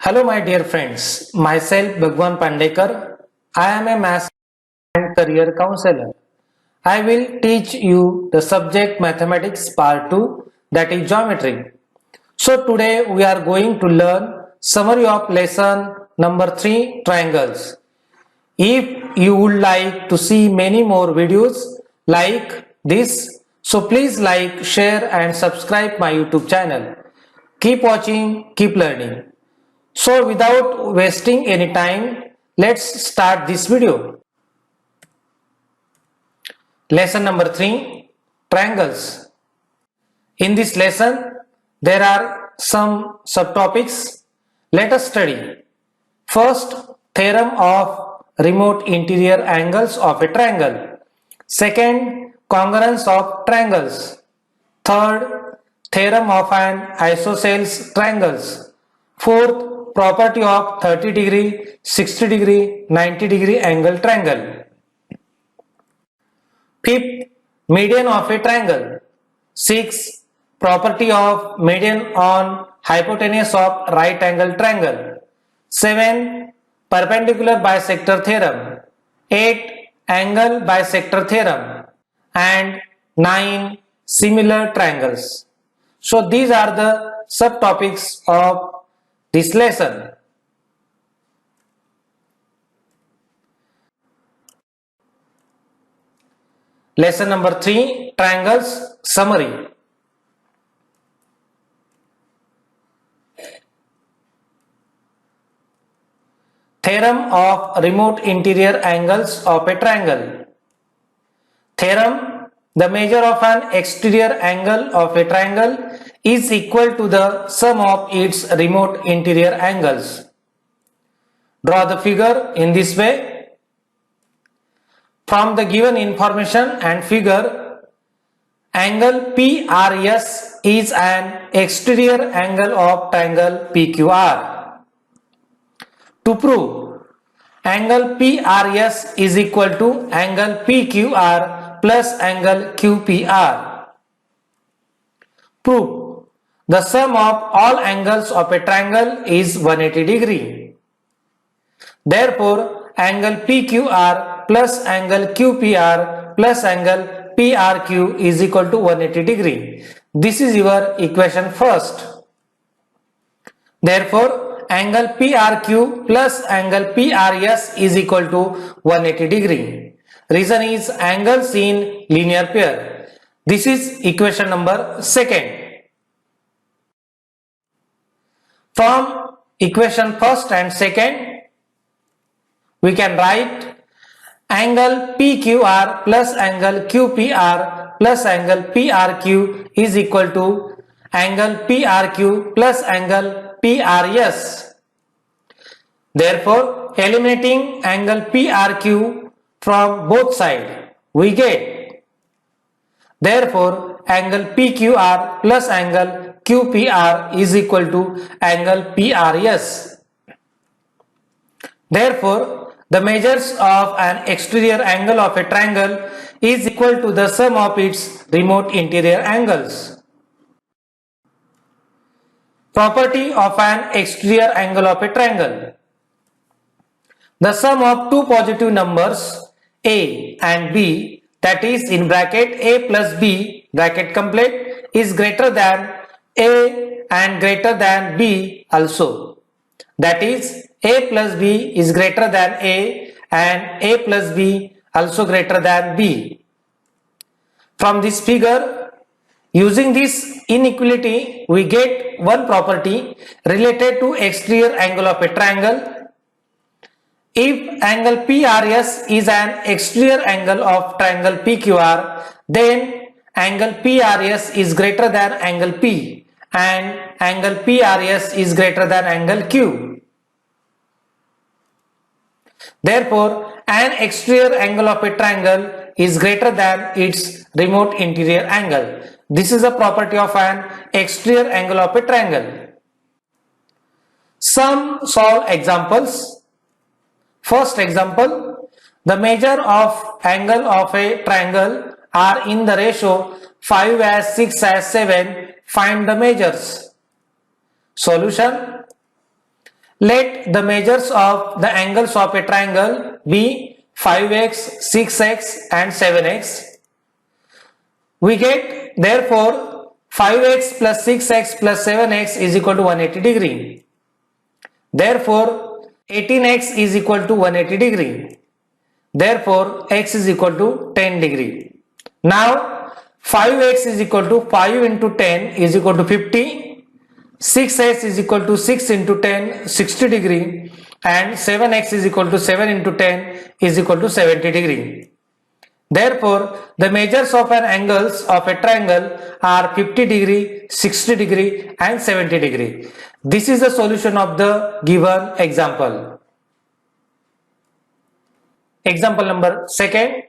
Hello, my dear friends. Myself, Bhagwan Pandekar. I am a maths and career counselor. I will teach you the subject mathematics part 2, that is geometry. So today we are going to learn summary of lesson number 3, triangles. If you would like to see many more videos like this, so please like, share and subscribe my YouTube channel. Keep watching, keep learning. So without wasting any time, let's start this video. Lesson number 3, triangles. In this lesson, there are some subtopics. Let us study. First, theorem of remote interior angles of a triangle. Second, congruence of triangles. Third, theorem of an isosceles triangles. Fourth, property of 30 degree, 60 degree, 90 degree angle triangle. Fifth, median of a triangle. Sixth, property of median on hypotenuse of right angle triangle. 7. Perpendicular bisector theorem. 8. Angle bisector theorem. And 9. Similar triangles. So these are the subtopics of this lesson. Lesson number 3, triangles summary. Theorem of remote interior angles of a triangle. Theorem: the measure of an exterior angle of a triangle is equal to the sum of its remote interior angles. Draw the figure in this way. From the given information and figure, angle PRS is an exterior angle of triangle PQR. To prove, angle PRS is equal to angle PQR plus angle QPR. Prove, the sum of all angles of a triangle is 180 degree. Therefore, angle PQR plus angle QPR plus angle PRQ is equal to 180 degree. This is your equation first. Therefore, angle PRQ plus angle PRS is equal to 180 degree. Reason is angles in linear pair. This is equation number 2. From equation first and second, we can write angle PQR plus angle QPR plus angle PRQ is equal to angle PRQ plus angle PRS. Therefore, eliminating angle PRQ from both sides, we get, therefore, angle PQR plus angle QPR is equal to angle PRS. Therefore, the measures of an exterior angle of a triangle is equal to the sum of its remote interior angles. Property of an exterior angle of a triangle. The sum of two positive numbers a and b, that is in bracket a plus b bracket complete, is greater than a and greater than b also. That is a plus b is greater than a and a plus b also greater than b. From this figure, using this inequality, we get one property related to exterior angle of a triangle. If angle PRS is an exterior angle of triangle PQR, then angle PRS is greater than angle P and angle PRS is greater than angle Q. Therefore, an exterior angle of a triangle is greater than its remote interior angle. This is a property of an exterior angle of a triangle. Some solve examples. First example, the measure of angle of a triangle are in the ratio 5:6:7. Find the measures. Solution: Let the measures of the angles of a triangle be 5x, 6x and 7x. We get therefore 5x plus 6x plus 7x is equal to 180 degree. Therefore 18x is equal to 180 degree. Therefore x is equal to 10 degree. Now 5x is equal to 5 into 10 is equal to 50. 6x is equal to 6 into 10, 60 degree, and 7x is equal to 7 into 10 is equal to 70 degree. Therefore, the measures of an angles of a triangle are 50 degree, 60 degree and 70 degree. This is the solution of the given example. Example number 2.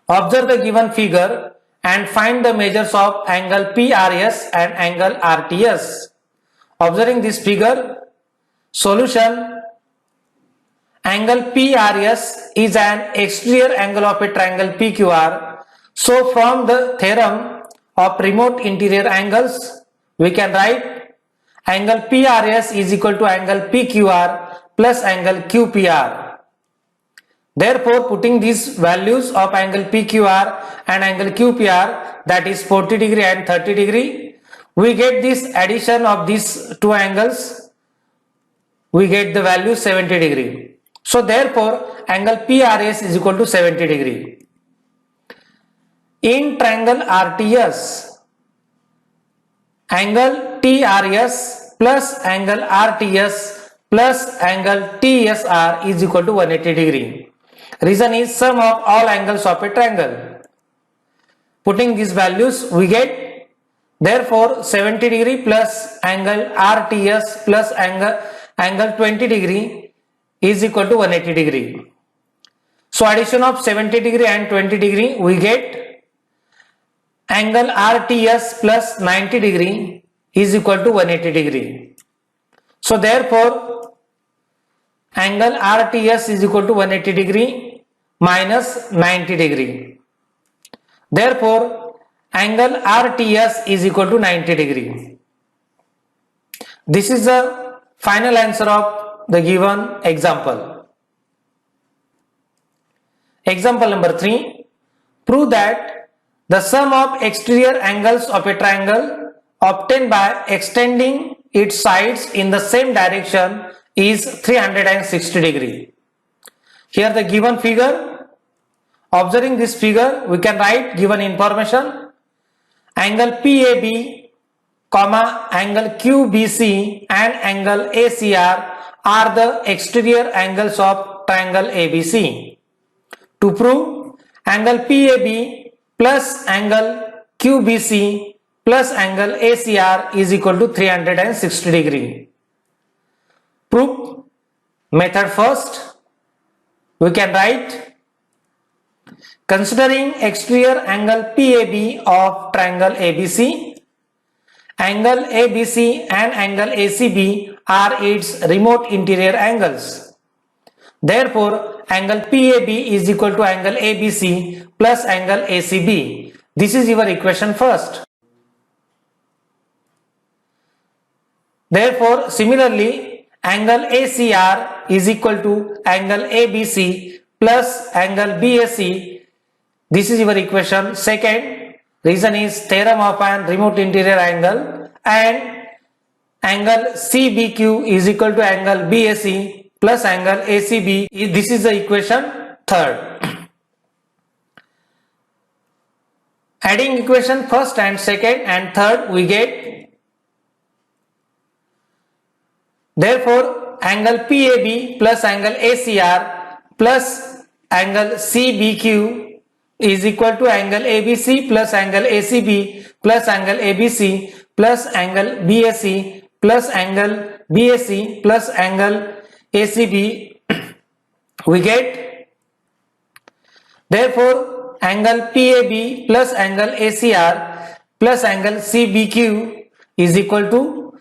Observe the given figure and find the measures of angle PRS and angle RTS. Observing this figure, solution: angle PRS is an exterior angle of a triangle PQR. So from the theorem of remote interior angles, we can write angle PRS is equal to angle PQR plus angle QPR. Therefore, putting these values of angle PQR and angle QPR, that is 40 degree and 30 degree, we get this addition of these two angles, we get the value 70 degree. So therefore, angle PRS is equal to 70 degree. In triangle RTS, angle TRS plus angle RTS plus angle TSR is equal to 180 degree. Reason is sum of all angles of a triangle. Putting these values, we get therefore 70 degree plus angle RTS plus angle 20 degree is equal to 180 degree. So addition of 70 degree and 20 degree, we get angle RTS plus 90 degree is equal to 180 degree. So therefore angle RTS is equal to 180 degree minus 90 degree. Therefore angle RTS is equal to 90 degree. This is the final answer of the given example. Example number 3. Prove that the sum of exterior angles of a triangle obtained by extending its sides in the same direction is 360 degree. Here the given figure. Observing this figure, we can write given information. Angle PAB, angle QBC and angle ACR are the exterior angles of triangle ABC. To prove, angle PAB plus angle QBC plus angle ACR is equal to 360 degree. Proof method first. We can write, considering exterior angle PAB of triangle ABC, angle ABC and angle ACB are its remote interior angles. Therefore, angle PAB is equal to angle ABC plus angle ACB. This is your equation first. Therefore, similarly, angle ACR is equal to angle ABC plus angle BAC. This is your equation second. Reason is theorem of an remote interior angle, and angle CBQ is equal to angle BAC plus angle ACB. This is the equation third. Adding equation first and second and third, we get therefore angle PAB plus angle ACR plus angle CBQ is equal to angle ABC plus angle ACB plus angle ABC plus angle BAC plus angle BAC plus angle ACB. We get therefore angle PAB plus angle ACR plus angle CBQ is equal to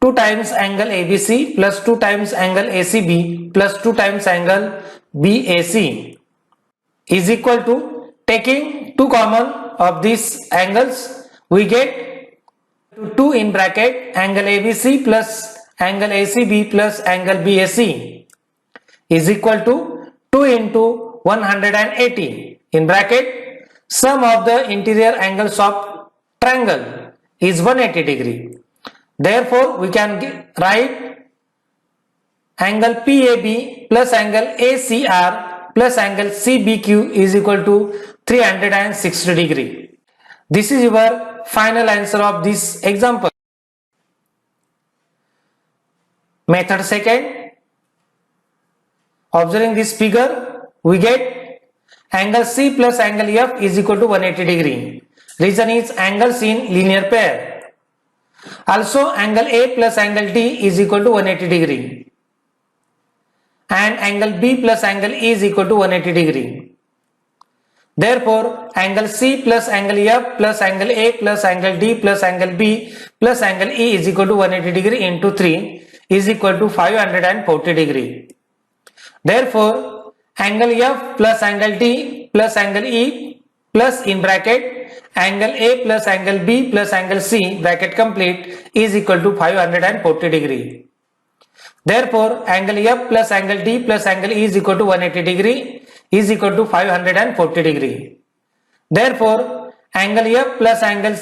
2 times angle ABC plus 2 times angle ACB plus 2 times angle BAC is equal to, taking 2 common of these angles, we get 2 in bracket angle ABC plus angle ACB plus angle BAC is equal to 2 into 180 in bracket sum of the interior angles of triangle is 180 degree. Therefore, we can write angle PAB plus angle ACR plus angle CBQ is equal to 360 degree. This is your final answer of this example. Method second. Observing this figure, we get angle C plus angle F is equal to 180 degree. Reason is angles in linear pair. Also, angle A plus angle D is equal to 180 degree. And angle B plus angle E is equal to 180 degree. Therefore, angle C plus angle F plus angle A plus angle D plus angle B plus angle E is equal to 180 degree into 3 is equal to 540 degree. Therefore, angle F plus angle D plus angle E plus in bracket angle A plus angle B plus angle C bracket complete is equal to 540 degree. Therefore, angle F plus angle D plus angle E is equal to 180 degree is equal to 540 degree. Therefore, angle F plus angle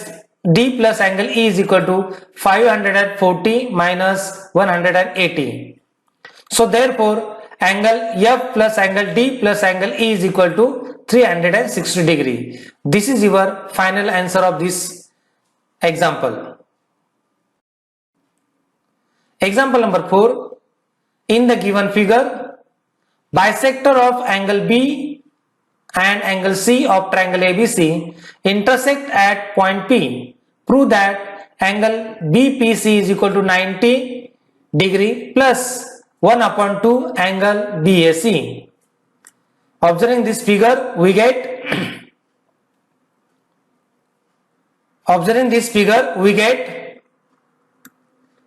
D plus angle E is equal to 540 minus 180. So therefore, angle F plus angle D plus angle E is equal to 360 degree. This is your final answer of this example. Example number 4. In the given figure, bisector of angle B and angle C of triangle ABC intersect at point P. Prove that angle BPC is equal to 90 degree plus 1 upon 2 angle BAC. Observing this figure, we get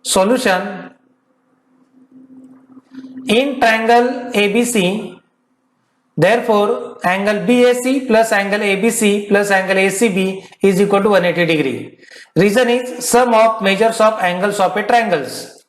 solution. In triangle ABC, therefore angle BAC plus angle ABC plus angle ACB is equal to 180 degree. Reason is sum of measures of angles of a triangles.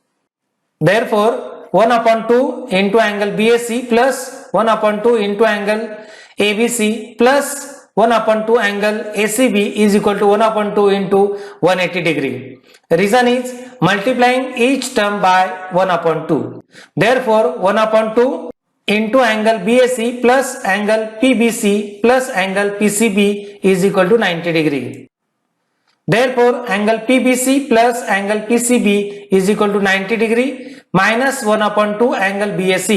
Therefore, 1 upon 2 into angle BAC plus 1 upon 2 into angle ABC plus 1 upon 2 angle ACB is equal to 1 upon 2 into 180 degree. Reason is multiplying each term by 1 upon 2. Therefore, 1 upon 2 into angle BAC plus angle PBC plus angle PCB is equal to 90 degree. Therefore, angle PBC plus angle PCB is equal to 90 degree minus 1 upon 2 angle BAC.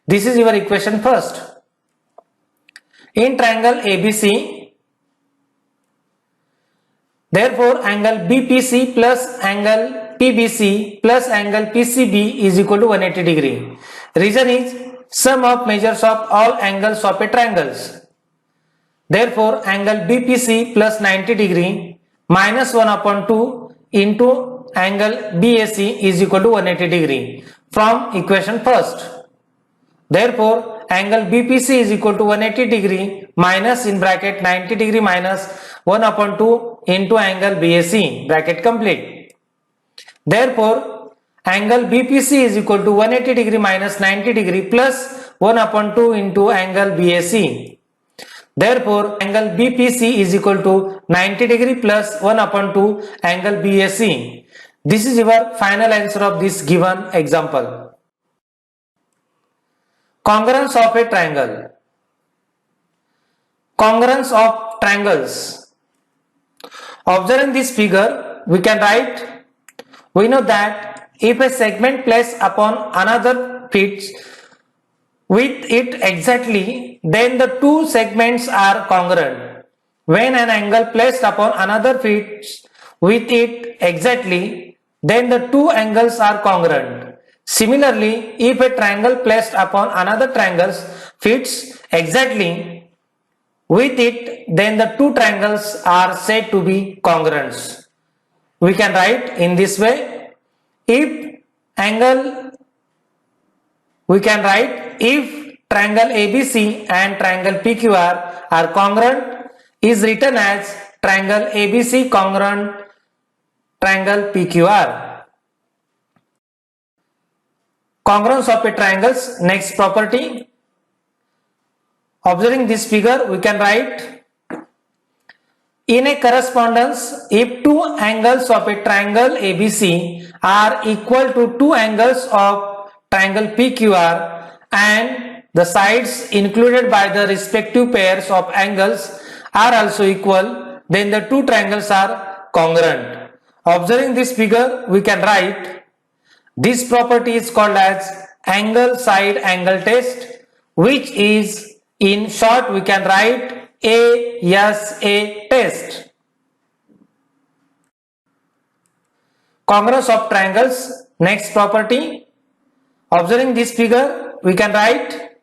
This is your equation first. In triangle ABC, therefore angle BPC plus angle PBC plus angle PCB is equal to 180 degree. Reason is sum of measures of all angles of a triangles. Therefore, angle BPC plus 90 degree minus 1 upon 2 into angle BAC is equal to 180 degree from equation first. Therefore, angle BPC is equal to 180 degree minus in bracket 90 degree minus 1 upon 2 into angle BAC bracket complete. Therefore, angle BPC is equal to 180 degree minus 90 degree plus 1 upon 2 into angle BAC. Therefore, angle BPC is equal to 90 degree plus 1 upon 2 angle BAC. This is your final answer of this given example. Congruence of a triangle. Congruence of triangles. Observing this figure, we can write, we know that if a segment placed upon another fits with it exactly, then the two segments are congruent. When an angle placed upon another fits with it exactly, then the two angles are congruent. Similarly, if a triangle placed upon another triangle fits exactly with it, then the two triangles are said to be congruent. We can write in this way, if triangle ABC and triangle PQR are congruent is written as triangle ABC congruent triangle PQR. Congruence of a triangle's next property. Observing this figure, we can write in a correspondence, if two angles of a triangle ABC are equal to two angles of triangle PQR and the sides included by the respective pairs of angles are also equal, then the two triangles are congruent. Observing this figure, we can write this property is called as angle side angle test, which is in short we can write ASA test. Congruence of triangles next property. Observing this figure, we can write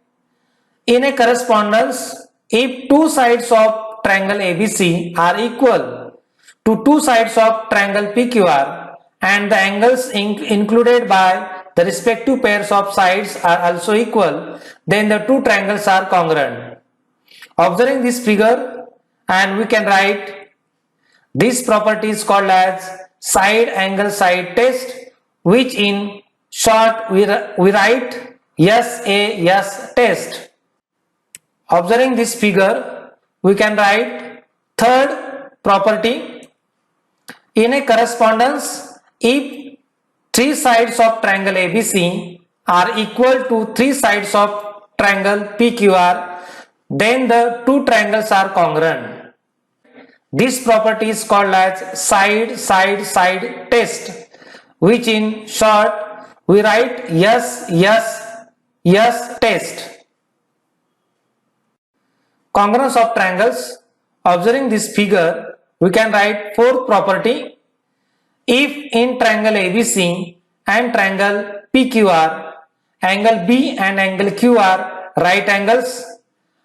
in a correspondence, if two sides of triangle ABC are equal to two sides of triangle PQR and the angles included by the respective pairs of sides are also equal, then the two triangles are congruent. Observing this figure, and we can write this property is called as side angle side test, which in short we write SAS test. Observing this figure, we can write third property. In a correspondence, if three sides of triangle ABC are equal to three sides of triangle PQR, then the two triangles are congruent. This property is called as side side side test, which in short we write yes test. Congruence of triangles. Observing this figure, we can write fourth property. If in triangle ABC and triangle PQR, angle B and angle Q are right angles,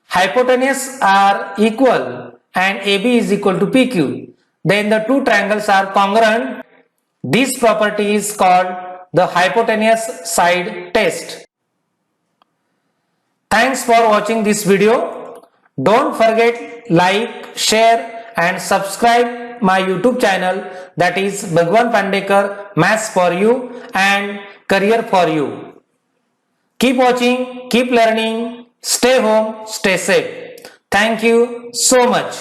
hypotenuse are equal and AB is equal to PQ, then the two triangles are congruent. This property is called the hypotenuse side test. Thanks for watching this video. Don't forget like, share and subscribe my YouTube channel, that is Bhagwan Pandekar Maths for You and Career for You. Keep watching, keep learning, stay home, stay safe. Thank you so much.